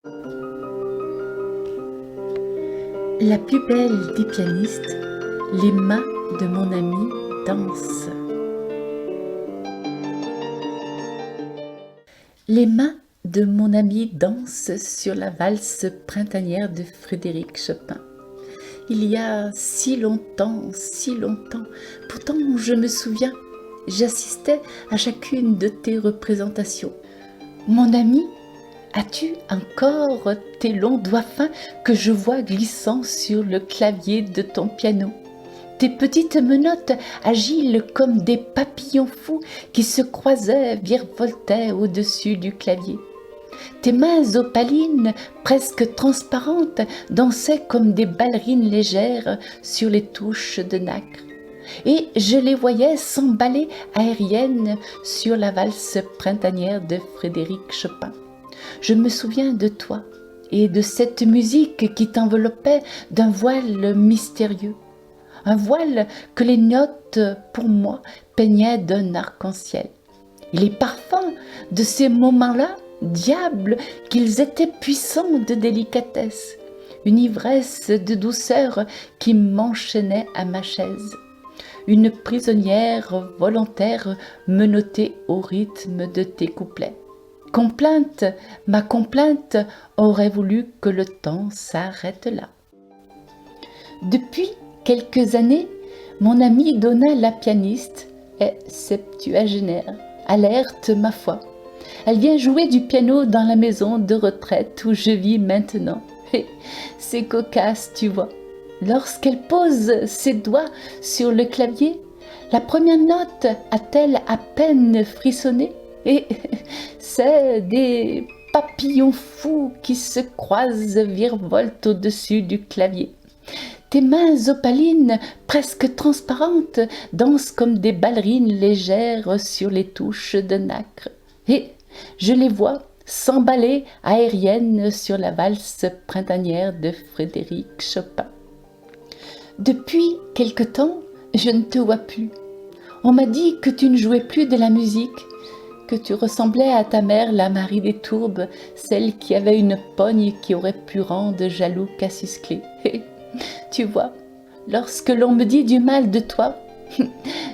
La plus belle des pianistes, les mains de mon ami dansent. Les mains de mon ami dansent sur la valse printanière de Frédéric Chopin. Il y a si longtemps, pourtant je me souviens, j'assistais à chacune de tes représentations. Mon ami, as-tu encore tes longs doigts fins que je vois glissant sur le clavier de ton piano? Tes petites menottes agiles comme des papillons fous qui se croisaient, virevoltaient au-dessus du clavier. Tes mains opalines, presque transparentes, dansaient comme des ballerines légères sur les touches de nacre. Et je les voyais s'emballer aériennes sur la valse printanière de Frédéric Chopin. Je me souviens de toi et de cette musique qui t'enveloppait d'un voile mystérieux. Un voile que les notes, pour moi, peignaient d'un arc-en-ciel. Et les parfums de ces moments-là, diable, qu'ils étaient puissants de délicatesse, une ivresse de douceur qui m'enchaînait à ma chaise. Une prisonnière volontaire menottée au rythme de tes couplets. Complainte, ma complainte aurait voulu que le temps s'arrête là. Depuis quelques années, mon amie Donna la pianiste est septuagénaire, alerte ma foi. Elle vient jouer du piano dans la maison de retraite où je vis maintenant. Et c'est cocasse, tu vois. Lorsqu'elle pose ses doigts sur le clavier, la première note a-t-elle à peine frissonné? Et c'est des papillons fous qui se croisent, virevoltent au-dessus du clavier. Tes mains opalines, presque transparentes, dansent comme des ballerines légères sur les touches de nacre. Et je les vois s'emballer aériennes sur la valse printanière de Frédéric Chopin. Depuis quelque temps, je ne te vois plus. On m'a dit que tu ne jouais plus de la musique, que tu ressemblais à ta mère, la Marie des Tourbes, celle qui avait une pogne qui aurait pu rendre jaloux Cassius Clay. Et tu vois, lorsque l'on me dit du mal de toi,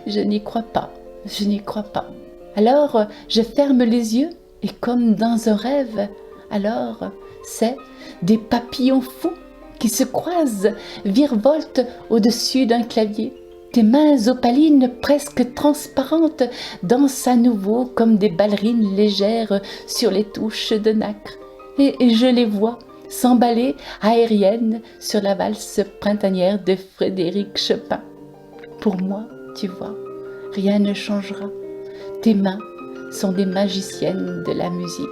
je n'y crois pas, je n'y crois pas. Alors, je ferme les yeux et comme dans un rêve, alors, c'est des papillons fous qui se croisent, virevoltent au-dessus d'un clavier. Tes mains opalines presque transparentes dansent à nouveau comme des ballerines légères sur les touches de nacre. Et je les vois s'emballer aériennes sur la valse printanière de Frédéric Chopin. Pour moi, tu vois, rien ne changera. Tes mains sont des magiciennes de la musique.